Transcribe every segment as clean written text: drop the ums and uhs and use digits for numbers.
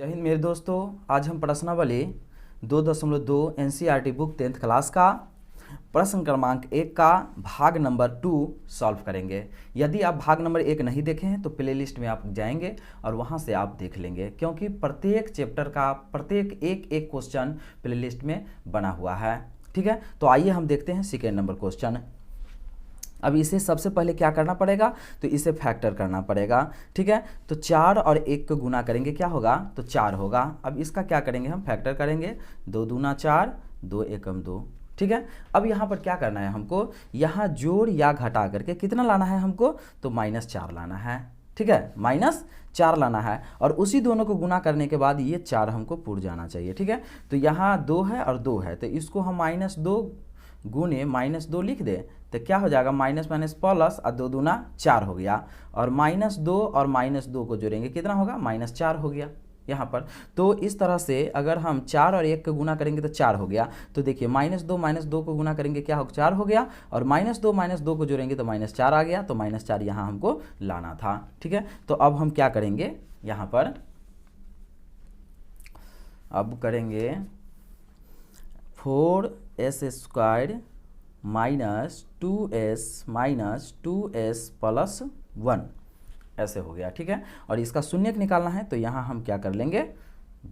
जय हिंद मेरे दोस्तों। आज हम प्रश्नावली 2.2 एनसीईआरटी बुक 10th क्लास का प्रश्न क्रमांक 1 का भाग नंबर 2 सॉल्व करेंगे। यदि आप भाग नंबर 1 नहीं देखे हैं तो प्लेलिस्ट में आप जाएंगे और वहां से आप देख लेंगे, क्योंकि प्रत्येक चैप्टर का प्रत्येक एक क्वेश्चन प्लेलिस्ट में बना हुआ है। ठीक है, तो आइए हम देखते हैं सेकेंड नंबर क्वेश्चन। अब इसे सबसे पहले क्या करना पड़ेगा, तो इसे फैक्टर करना पड़ेगा। ठीक है, तो 4 और 1 को गुना करेंगे, क्या होगा, तो 4 होगा। अब इसका क्या करेंगे, हम फैक्टर करेंगे, 2 दूना 4, 2 एकम 2। ठीक है, अब यहाँ पर क्या करना है हमको, यहाँ जोड़ या घटा करके कितना लाना है हमको, तो -4 लाना है। ठीक है, -4 लाना है और उसी दोनों को गुना करने के बाद ये 4 हमको पुर जाना चाहिए। ठीक है, तो यहाँ 2 है और 2 है, तो इसको हम -2 गुने -2 लिख दे तो क्या हो जाएगा, माइनस माइनस प्लस और 2 दूना 4 हो गया, और -2 और -2 को जोड़ेंगे कितना होगा, -4 हो गया यहाँ पर। तो इस तरह से अगर हम 4 और 1 को गुना करेंगे तो 4 हो गया। तो देखिए -2 को गुना करेंगे क्या हो, 4 हो गया, और -2 को जोड़ेंगे तो -4 आ गया। तो -4 यहाँ हमको लाना था। ठीक है, तो अब हम क्या करेंगे, यहाँ पर अब करेंगे 4s² -2s + 1 ऐसे हो गया। ठीक है, और इसका शून्यक निकालना है तो यहाँ हम क्या कर लेंगे,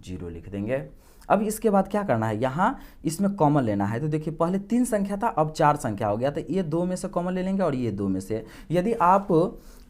0 लिख देंगे। अब इसके बाद क्या करना है, यहाँ इसमें कॉमन लेना है। तो देखिए पहले 3 संख्या था, अब 4 संख्या हो गया, तो ये 2 में से कॉमन ले लेंगे और ये 2 में से। यदि आप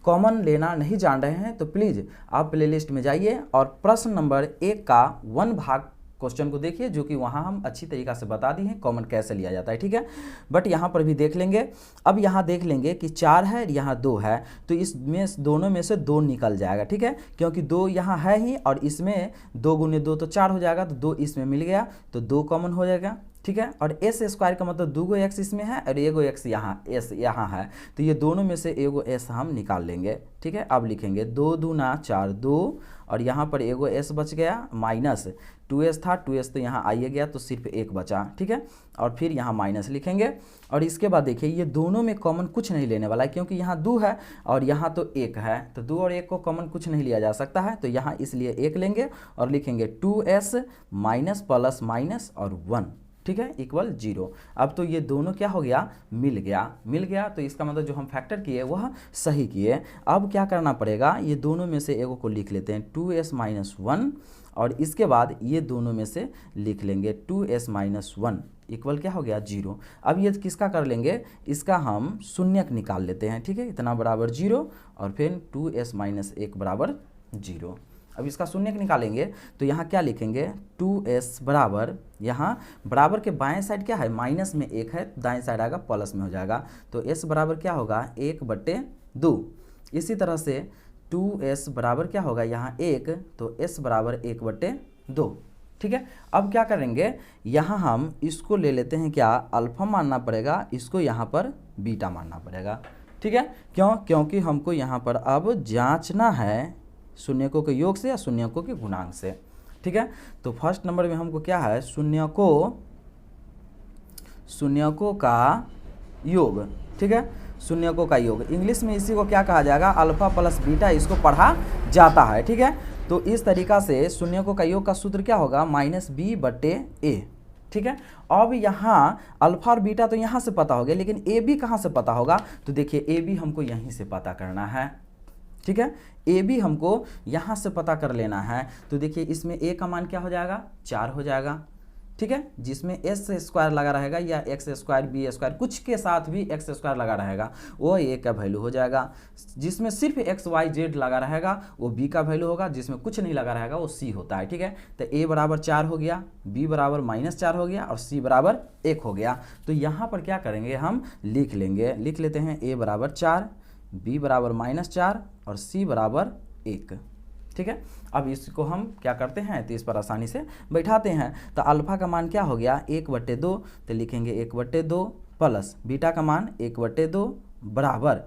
कॉमन लेना नहीं जान रहे हैं तो प्लीज़ आप प्लेलिस्ट में जाइए और प्रश्न नंबर 1 का 1 भाग क्वेश्चन को देखिए, जो कि वहाँ हम अच्छी तरीक़ा से बता दी हैं कॉमन कैसे लिया जाता है। ठीक है, बट यहाँ पर भी देख लेंगे। अब यहाँ देख लेंगे कि 4 है, यहाँ 2 है, तो इसमें दोनों में से 2 निकल जाएगा। ठीक है, क्योंकि 2 यहाँ है ही और इसमें 2 गुने 2 तो 4 हो जाएगा, तो 2 इसमें मिल गया तो 2 कॉमन हो जाएगा। ठीक है, और s² का मतलब 2 x इसमें है और 1 x यहाँ s यहाँ है, तो ये दोनों में से 1 s हम निकाल लेंगे। ठीक है, अब लिखेंगे 2 दूना 4 2, और यहाँ पर 1 s बच गया, -2s था, 2s तो यहाँ आइए गया तो सिर्फ 1 बचा। ठीक है, और फिर यहाँ माइनस लिखेंगे, और इसके बाद देखिए ये दोनों में कॉमन कुछ नहीं लेने वाला है, क्योंकि यहाँ 2 है और यहाँ तो 1 है, तो 2 और 1 को कॉमन कुछ नहीं लिया जा सकता है, तो यहाँ इसलिए 1 लेंगे और लिखेंगे 2s माइनस प्लस माइनस और 1। ठीक है, इक्वल 0। अब तो ये दोनों क्या हो गया, मिल गया, तो इसका मतलब जो हम फैक्टर किए वह सही किए। अब क्या करना पड़ेगा, ये दोनों में से एक को लिख लेते हैं 2s - 1, और इसके बाद ये दोनों में से लिख लेंगे 2s - 1 इक्वल क्या हो गया, 0। अब ये किसका कर लेंगे, इसका हम शून्यक निकाल लेते हैं। ठीक है, इतना बराबर 0 और फिर 2s - 1 बराबर 0। अब इसका शून्यक निकालेंगे तो यहाँ क्या लिखेंगे, 2s बराबर, यहाँ बराबर के बाएं साइड क्या है, माइनस में 1 है, दाएं साइड आएगा प्लस में हो जाएगा, तो s बराबर क्या होगा, 1/2। इसी तरह से 2s बराबर क्या होगा, यहाँ 1, तो s बराबर 1/2। ठीक है, अब क्या करेंगे, यहाँ हम इसको ले लेते हैं, क्या अल्फा मानना पड़ेगा, इसको यहाँ पर बीटा मानना पड़ेगा। ठीक है, क्योंकि हमको यहाँ पर अब जांचना है शून्यकों के योग से या शून्यकों के गुणांक से। ठीक है, तो फर्स्ट नंबर में हमको क्या है, शून्यकों का योग। ठीक है, शून्यकों का योग, इंग्लिश में इसी को क्या कहा जाएगा, अल्फा प्लस बीटा, इसको पढ़ा जाता है। ठीक है, तो इस तरीका से शून्यकों का योग का सूत्र क्या होगा, -b/a। ठीक है, अब यहाँ अल्फा और बीटा तो यहाँ से पता हो गया, लेकिन ए बी कहाँ से पता होगा, तो देखिए ए बी हमको यहीं से पता करना है। ठीक है, ए बी हमको यहाँ से पता कर लेना है, तो देखिए इसमें ए का मान क्या हो जाएगा, 4 हो जाएगा। ठीक है, जिसमें s² लगा रहेगा या x² b² कुछ के साथ भी x² लगा रहेगा वो a का वैल्यू हो जाएगा, जिसमें सिर्फ x y z लगा रहेगा वो b का वैल्यू होगा, जिसमें कुछ नहीं लगा रहेगा वो c होता है। ठीक है, तो a बराबर 4 हो गया, b बराबर -4 हो गया और c बराबर 1 हो गया। तो यहाँ पर क्या करेंगे, हम लिख लेते हैं a बराबर 4, b बराबर -4 और c बराबर 1। ठीक है, अब इसको हम क्या करते हैं, तो इस पर आसानी से बैठाते हैं। तो अल्फा का मान क्या हो गया, 1/2, तो लिखेंगे 1/2 प्लस बीटा का मान 1/2 बराबर,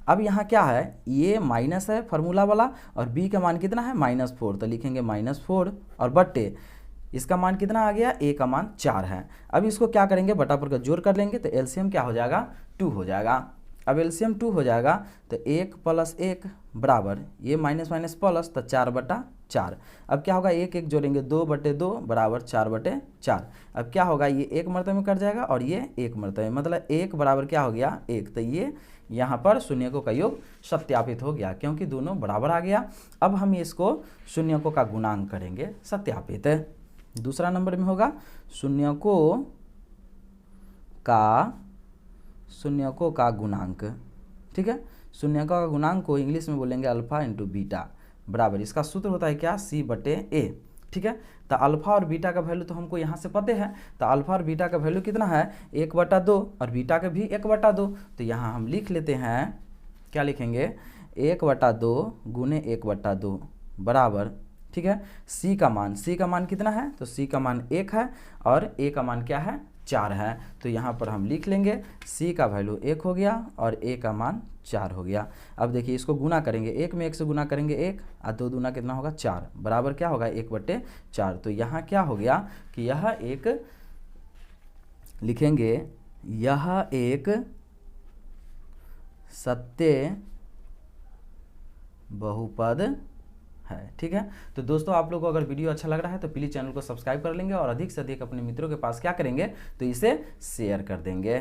अब यहाँ क्या है, ये माइनस है फार्मूला वाला और b का मान कितना है, -4, तो लिखेंगे -4 और बट्टे इसका मान कितना आ गया, a का मान 4 है। अब इसको क्या करेंगे, बटा पर का जोड़ कर लेंगे तो एलसीएम क्या हो जाएगा, 2 हो जाएगा। अब एलसीएम 2 हो जाएगा तो 1 + 1 बराबर, ये माइनस माइनस प्लस, तो 4/2 4। अब क्या होगा, एक एक जोड़ेंगे 2/2 बराबर 4/4। अब क्या होगा, ये एक मरतबे में कट जाएगा और ये एक मरतबे में, मतलब 1 बराबर क्या हो गया 1। तो ये यहाँ पर शून्यकों का योग सत्यापित हो गया क्योंकि दोनों बराबर आ गया। अब हम इसको शून्यकों का गुणांक करेंगे सत्यापित। दूसरा नंबर में होगा शून्यकों का गुणांक। ठीक है, शून्यकों का गुणांक को इंग्लिश में बोलेंगे अल्फा इंटू बीटा बराबर, इसका सूत्र होता है क्या, C/A। ठीक है, तो अल्फा और बीटा का वैल्यू तो हमको यहाँ से पता है, तो अल्फा और बीटा का वैल्यू कितना है 1/2 और बीटा का भी 1/2। तो यहाँ हम लिख लेते हैं, क्या लिखेंगे 1/2 गुने 1/2 बराबर, ठीक है, C का मान कितना है, तो C का मान 1 है और A का मान क्या है 4 है। तो यहाँ पर हम लिख लेंगे C का वैल्यू 1 हो गया और A का मान 4 हो गया। अब देखिए इसको गुना करेंगे, 1 में 1 से गुना करेंगे 1 और 2 दूना कितना होगा 4 बराबर क्या होगा 1/4। तो यहाँ क्या हो गया कि यह एक लिखेंगे, यह एक सत्य बहुपद है। ठीक है, तो दोस्तों आप लोग को अगर वीडियो अच्छा लग रहा है तो प्लीज़ चैनल को सब्सक्राइब कर लेंगे और अधिक से अधिक अपने मित्रों के पास क्या करेंगे, तो इसे शेयर कर देंगे।